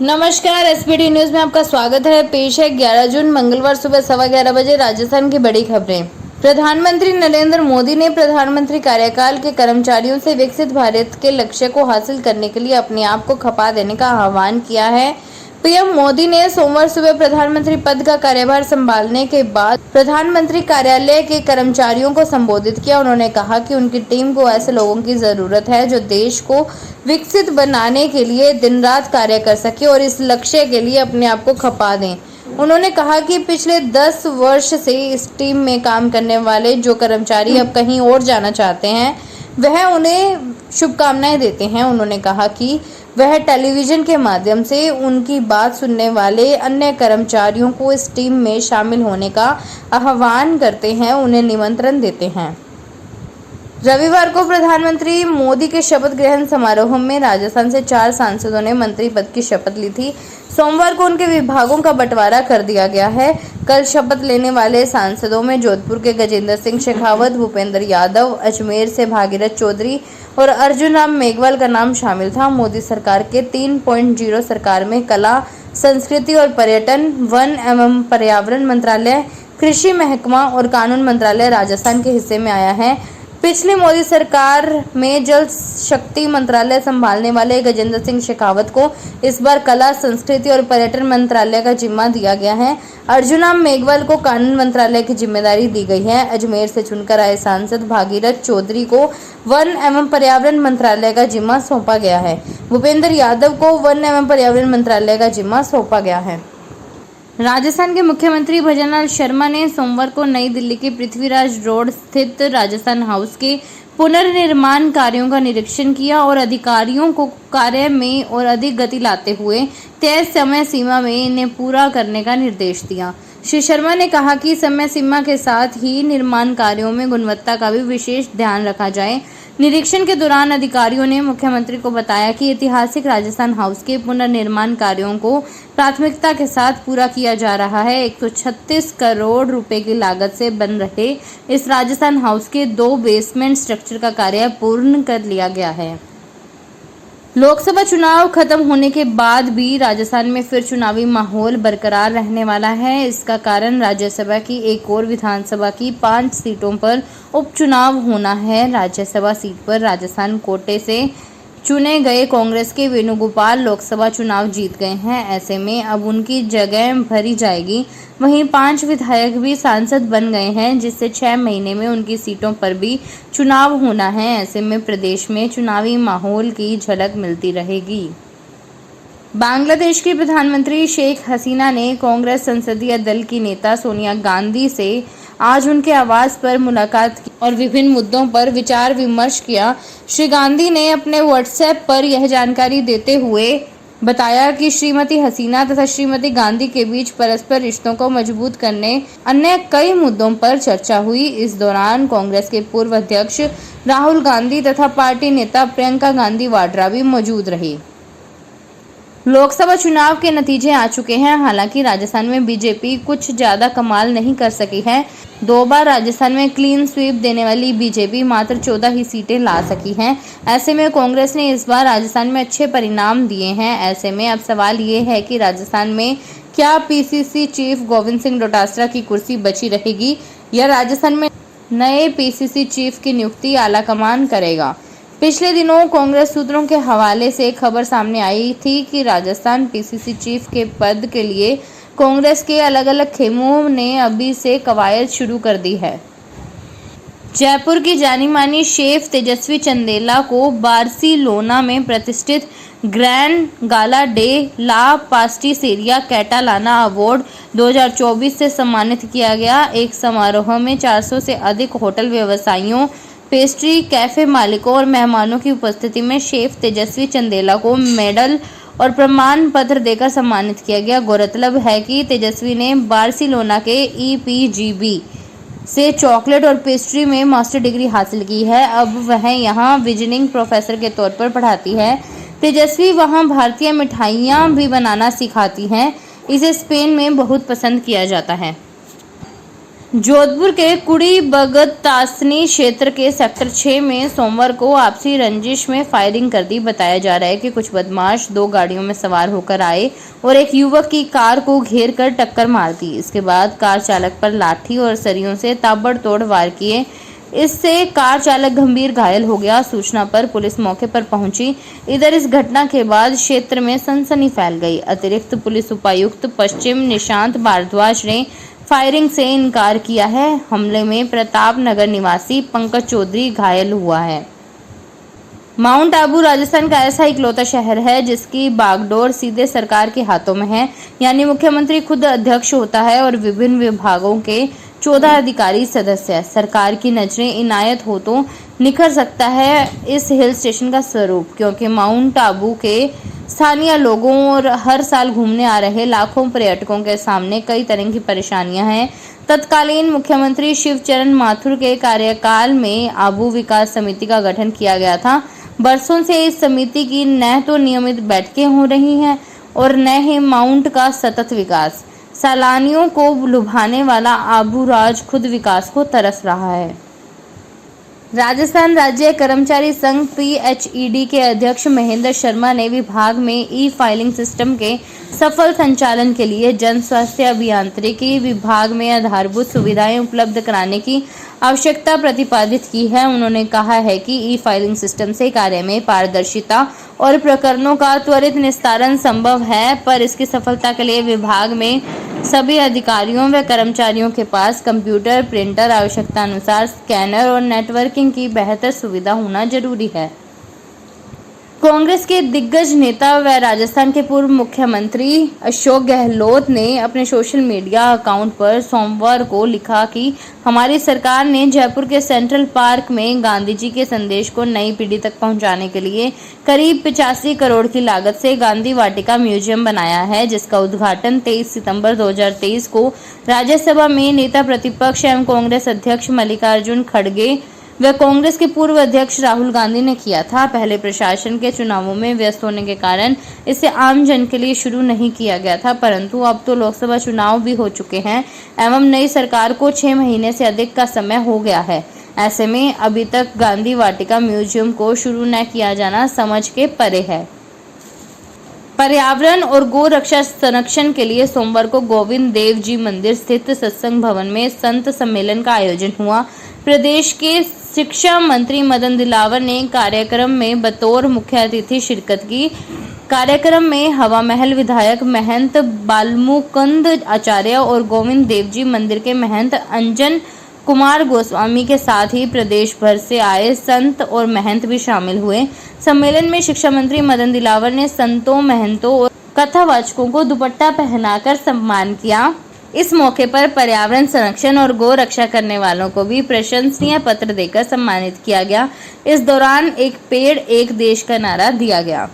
नमस्कार, SPD news में आपका स्वागत है। पेश है 11 जून मंगलवार सुबह 11:15 बजे राजस्थान की बड़ी खबरें। प्रधानमंत्री नरेंद्र मोदी ने प्रधानमंत्री कार्यकाल के कर्मचारियों से विकसित भारत के लक्ष्य को हासिल करने के लिए अपने आप को खपा देने का आह्वान किया है। पीएम मोदी ने सोमवार सुबह प्रधानमंत्री पद का कार्यभार संभालने के बाद प्रधानमंत्री कार्यालय के कर्मचारियों को संबोधित किया। उन्होंने कहा कि उनकी टीम को ऐसे लोगों की जरूरत है जो देश को विकसित बनाने के लिए दिन रात कार्य कर सके और इस लक्ष्य के लिए अपने आप को खपा दें। उन्होंने कहा कि पिछले 10 वर्ष से इस टीम में काम करने वाले जो कर्मचारी अब कहीं और जाना चाहते हैं, वह उन्हें शुभकामनाएं देते हैं। उन्होंने कहा कि वह टेलीविजन के माध्यम से उनकी बात सुनने वाले अन्य कर्मचारियों को इस टीम में शामिल होने का आह्वान करते हैं, उन्हें निमंत्रण देते हैं। रविवार को प्रधानमंत्री मोदी के शपथ ग्रहण समारोह में राजस्थान से 4 सांसदों ने मंत्री पद की शपथ ली थी। सोमवार को उनके विभागों का बंटवारा कर दिया गया है। कल शपथ लेने वाले सांसदों में जोधपुर के गजेंद्र सिंह शेखावत, भूपेंद्र यादव, अजमेर से भागीरथ चौधरी और अर्जुन राम मेघवाल का नाम शामिल था। मोदी सरकार के 3.0 सरकार में कला, संस्कृति और पर्यटन, वन एवं पर्यावरण मंत्रालय, कृषि महकमा और कानून मंत्रालय राजस्थान के हिस्से में आया है। पिछली मोदी सरकार में जल शक्ति मंत्रालय संभालने वाले गजेंद्र सिंह शेखावत को इस बार कला, संस्कृति और पर्यटन मंत्रालय का जिम्मा दिया गया है। अर्जुन राम मेघवाल को कानून मंत्रालय की जिम्मेदारी दी गई है। अजमेर से चुनकर आए सांसद भागीरथ चौधरी को वन एवं पर्यावरण मंत्रालय का जिम्मा सौंपा गया है। भूपेंद्र यादव को वन एवं पर्यावरण मंत्रालय का जिम्मा सौंपा गया है। राजस्थान के मुख्यमंत्री भजनलाल शर्मा ने सोमवार को नई दिल्ली के पृथ्वीराज रोड स्थित राजस्थान हाउस के पुनर्निर्माण कार्यों का निरीक्षण किया और अधिकारियों को कार्य में और अधिक गति लाते हुए तय समय सीमा में इन्हें पूरा करने का निर्देश दिया। श्री शर्मा ने कहा कि समय सीमा के साथ ही निर्माण कार्यों में गुणवत्ता का भी विशेष ध्यान रखा जाए। निरीक्षण के दौरान अधिकारियों ने मुख्यमंत्री को बताया कि ऐतिहासिक राजस्थान हाउस के पुनर्निर्माण कार्यों को प्राथमिकता के साथ पूरा किया जा रहा है। 136 करोड़ रुपए की लागत से बन रहे इस राजस्थान हाउस के 2 बेसमेंट स्ट्रक्चर का कार्य पूर्ण कर लिया गया है। लोकसभा चुनाव खत्म होने के बाद भी राजस्थान में फिर चुनावी माहौल बरकरार रहने वाला है। इसका कारण राज्यसभा की एक और विधानसभा की 5 सीटों पर उपचुनाव होना है। राज्यसभा सीट पर राजस्थान कोटे से चुने गए कांग्रेस के वेणुगोपाल लोकसभा चुनाव जीत गए हैं। ऐसे में अब उनकी जगह भरी जाएगी। वहीं 5 विधायक भी सांसद बन गए हैं, जिससे 6 महीने में उनकी सीटों पर भी चुनाव होना है। ऐसे में प्रदेश में चुनावी माहौल की झलक मिलती रहेगी। बांग्लादेश की प्रधानमंत्री शेख हसीना ने कांग्रेस संसदीय दल की नेता सोनिया गांधी से आज उनके आवास पर मुलाकात की और विभिन्न मुद्दों पर विचार विमर्श किया। श्री गांधी ने अपने व्हाट्सएप पर यह जानकारी देते हुए बताया कि श्रीमती हसीना तथा श्रीमती गांधी के बीच परस्पर रिश्तों को मजबूत करने अन्य कई मुद्दों पर चर्चा हुई। इस दौरान कांग्रेस के पूर्व अध्यक्ष राहुल गांधी तथा पार्टी नेता प्रियंका गांधी वाड्रा भी मौजूद रही। लोकसभा चुनाव के नतीजे आ चुके हैं। हालांकि राजस्थान में बीजेपी कुछ ज्यादा कमाल नहीं कर सकी है। 2 बार राजस्थान में क्लीन स्वीप देने वाली बीजेपी मात्र 14 ही सीटें ला सकी है। ऐसे में कांग्रेस ने इस बार राजस्थान में अच्छे परिणाम दिए हैं। ऐसे में अब सवाल ये है कि राजस्थान में क्या पीसीसी चीफ गोविंद सिंह डोटासरा की कुर्सी बची रहेगी या राजस्थान में नए पीसीसी चीफ की नियुक्ति आलाकमान करेगा। पिछले दिनों कांग्रेस सूत्रों के हवाले से खबर सामने आई थी कि राजस्थान पीसीसी चीफ के पद के लिए कांग्रेस के अलग अलग खेमों ने अभी से कवायद शुरू कर दी है। जयपुर की जानी मानी शेफ तेजस्वी चंदेला को बार्सिलोना में प्रतिष्ठित ग्रैंड गाला डे ला पास्टिसेरिया कैटालाना अवार्ड 2024 से सम्मानित किया गया। एक समारोह में 400 से अधिक होटल व्यवसायियों, पेस्ट्री कैफे मालिकों और मेहमानों की उपस्थिति में शेफ तेजस्वी चंदेला को मेडल और प्रमाण पत्र देकर सम्मानित किया गया। गौरतलब है कि तेजस्वी ने बार्सिलोना के ईपीजीबी से चॉकलेट और पेस्ट्री में मास्टर डिग्री हासिल की है। अब वह यहां विजिटिंग प्रोफेसर के तौर पर पढ़ाती है। तेजस्वी वहां भारतीय मिठाइयां भी बनाना सिखाती हैं। इसे स्पेन में बहुत पसंद किया जाता है। जोधपुर के कुड़ी बगतासनी क्षेत्र के सेक्टर 6 में सोमवार को आपसी रंजिश में फायरिंग कर दी। बताया जा रहा है कि कुछ बदमाश 2 गाड़ियों में सवार होकर आए और एक युवक की कार को घेर कर टक्कर मार दी। इसके बाद कार चालक पर लाठी और सरियों से ताबड़तोड़ वार किए। इससे कार चालक गंभीर घायल हो गया। सूचना पर पुलिस मौके पर पहुंची। इधर इस घटना के बाद क्षेत्र में सनसनी फैल गई। अतिरिक्त पुलिस उपायुक्त पश्चिम निशांत भारद्वाज ने फायरिंग से इनकार किया है। हमले में प्रताप नगर निवासी पंकज चौधरी घायल हुआ है। माउंट आबू राजस्थान का ऐसा इकलौता शहर है जिसकी बागडोर सीधे सरकार के हाथों में है, यानी मुख्यमंत्री खुद अध्यक्ष होता है और विभिन्न विभागों के 14 अधिकारी सदस्य है। सरकार की नजरें इनायत हो तो निखर सकता है इस हिल स्टेशन का स्वरूप, क्योंकि माउंट आबू के स्थानीय लोगों और हर साल घूमने आ रहे लाखों पर्यटकों के सामने कई तरह की परेशानियां हैं। तत्कालीन मुख्यमंत्री शिवचरण माथुर के कार्यकाल में आबू विकास समिति का गठन किया गया था। बरसों से इस समिति की न तो नियमित बैठकें हो रही हैं और न ही माउंट का सतत विकास। सैलानियों को लुभाने वाला आबू राज खुद विकास को तरस रहा है। राजस्थान राज्य कर्मचारी संघ PHED के अध्यक्ष महेंद्र शर्मा ने विभाग में ई-फाइलिंग सिस्टम के सफल संचालन के लिए जन स्वास्थ्य अभियांत्रिकी विभाग में आधारभूत सुविधाएं उपलब्ध कराने की आवश्यकता प्रतिपादित की है। उन्होंने कहा है कि ई-फाइलिंग सिस्टम से कार्य में पारदर्शिता और प्रकरणों का त्वरित निस्तारण संभव है, पर इसकी सफलता के लिए विभाग में सभी अधिकारियों व कर्मचारियों के पास कंप्यूटर, प्रिंटर, आवश्यकता अनुसार स्कैनर और नेटवर्किंग की बेहतर सुविधा होना जरूरी है। कांग्रेस के दिग्गज नेता व राजस्थान के पूर्व मुख्यमंत्री अशोक गहलोत ने अपने सोशल मीडिया अकाउंट पर सोमवार को लिखा कि हमारी सरकार ने जयपुर के सेंट्रल पार्क में गांधी जी के संदेश को नई पीढ़ी तक पहुंचाने के लिए करीब 85 करोड़ की लागत से गांधी वाटिका म्यूजियम बनाया है, जिसका उद्घाटन 23 सितंबर 2023 को राज्यसभा में नेता प्रतिपक्ष एवं कांग्रेस अध्यक्ष मल्लिकार्जुन खड़गे व कांग्रेस के पूर्व अध्यक्ष राहुल गांधी ने किया था। पहले प्रशासन के चुनावों में व्यस्त होने के कारण इसे आम जन के लिए शुरू नहीं किया गया था, परंतु अब तो लोकसभा चुनाव भी हो चुके हैं एवं नई सरकार को 6 महीने से अधिक का समय हो गया है। ऐसे में अभी तक गांधी वाटिका म्यूजियम को शुरू न किया जाना समझ के परे है। पर्यावरण और गो रक्षा संरक्षण के लिए सोमवार को गोविंद देव जी मंदिर स्थित सत्संग भवन में संत सम्मेलन का आयोजन हुआ। प्रदेश के शिक्षा मंत्री मदन दिलावर ने कार्यक्रम में बतौर मुख्य अतिथि शिरकत की। कार्यक्रम में हवा महल विधायक महंत बालमुकुंद आचार्य और गोविंद देव जी मंदिर के महंत अंजन कुमार गोस्वामी के साथ ही प्रदेश भर से आए संत और महंत भी शामिल हुए। सम्मेलन में शिक्षा मंत्री मदन दिलावर ने संतों, महंतों और कथावाचकों को दुपट्टा पहनाकर सम्मान किया। इस मौके पर पर्यावरण संरक्षण और गो रक्षा करने वालों को भी प्रशंसनीय पत्र देकर सम्मानित किया गया। इस दौरान एक पेड़ एक देश का नारा दिया गया।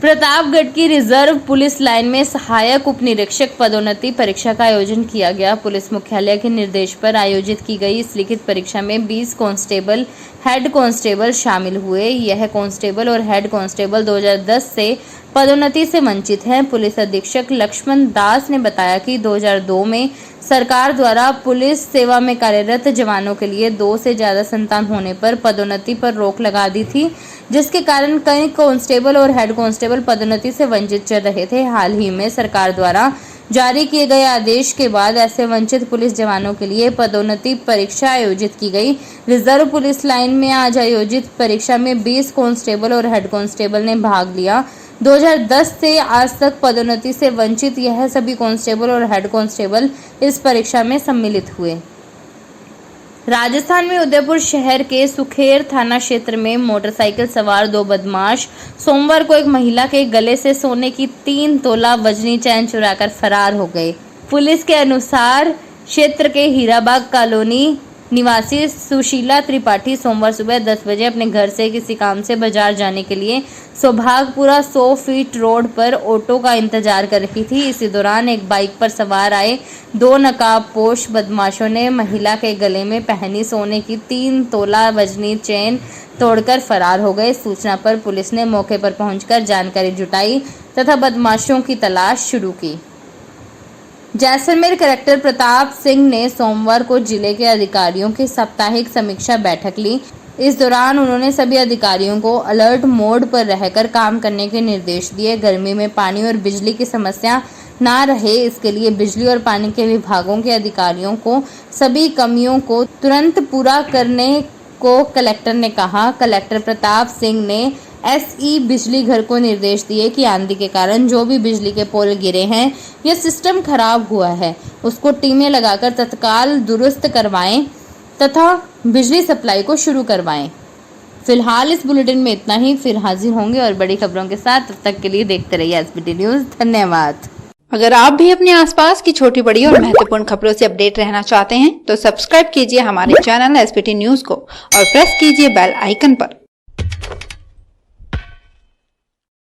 प्रतापगढ़ की रिजर्व पुलिस लाइन में सहायक उप निरीक्षक पदोन्नति परीक्षा का आयोजन किया गया। पुलिस मुख्यालय के निर्देश पर आयोजित की गई इस लिखित परीक्षा में 20 कांस्टेबल, हेड कांस्टेबल शामिल हुए। यह कांस्टेबल और हेड कांस्टेबल 2010 से पदोन्नति से वंचित हैं। पुलिस अधीक्षक लक्ष्मण दास ने बताया कि 2002 में सरकार द्वारा पुलिस सेवा में कार्यरत जवानों के लिए 2 से ज्यादा संतान होने पर पदोन्नति पर रोक लगा दी थी, जिसके कारण कई कांस्टेबल और हेड कांस्टेबल पदोन्नति से वंचित चल रहे थे। हाल ही में सरकार द्वारा जारी किए गए आदेश के बाद ऐसे वंचित पुलिस जवानों के लिए पदोन्नति परीक्षा आयोजित की गई। रिजर्व पुलिस लाइन में आज आयोजित परीक्षा में 20 कांस्टेबल और हेड कांस्टेबल ने भाग लिया। 2010 से आज तक पदोन्नति से वंचित यह सभी कांस्टेबल और हेड कांस्टेबल इस परीक्षा में सम्मिलित हुए। राजस्थान में उदयपुर शहर के सुखेर थाना क्षेत्र में मोटरसाइकिल सवार 2 बदमाश सोमवार को एक महिला के गले से सोने की 3 तोला वजनी चैन चुराकर फरार हो गए। पुलिस के अनुसार क्षेत्र के हीराबाग कॉलोनी निवासी सुशीला त्रिपाठी सोमवार सुबह 10 बजे अपने घर से किसी काम से बाजार जाने के लिए सौभागपुरा 100 फीट रोड पर ऑटो का इंतजार कर रही थी। इसी दौरान एक बाइक पर सवार आए 2 नकाबपोश बदमाशों ने महिला के गले में पहनी सोने की 3 तोला वजनी चेन तोड़कर फरार हो गए। सूचना पर पुलिस ने मौके पर पहुंचकर जानकारी जुटाई तथा बदमाशों की तलाश शुरू की। जैसलमेर कलेक्टर प्रताप सिंह ने सोमवार को जिले के अधिकारियों की साप्ताहिक समीक्षा बैठक ली। इस दौरान उन्होंने सभी अधिकारियों को अलर्ट मोड पर रहकर काम करने के निर्देश दिए। गर्मी में पानी और बिजली की समस्या ना रहे, इसके लिए बिजली और पानी के विभागों के अधिकारियों को सभी कमियों को तुरंत पूरा करने को कलेक्टर ने कहा। कलेक्टर प्रताप सिंह ने एसई बिजली घर को निर्देश दिए कि आंधी के कारण जो भी बिजली के पोल गिरे हैं या सिस्टम खराब हुआ है, उसको टीमें लगाकर तत्काल दुरुस्त करवाएं तथा बिजली सप्लाई को शुरू करवाएं। फिलहाल इस बुलेटिन में इतना ही, फिर हाजिर होंगे और बड़ी खबरों के साथ। तब तक के लिए देखते रहिए एसबीटी न्यूज। धन्यवाद। अगर आप भी अपने आसपास की छोटी बड़ी और महत्वपूर्ण खबरों से अपडेट रहना चाहते हैं तो सब्सक्राइब कीजिए हमारे चैनल एसबीटी न्यूज को और प्रेस कीजिए बेल आइकन पर।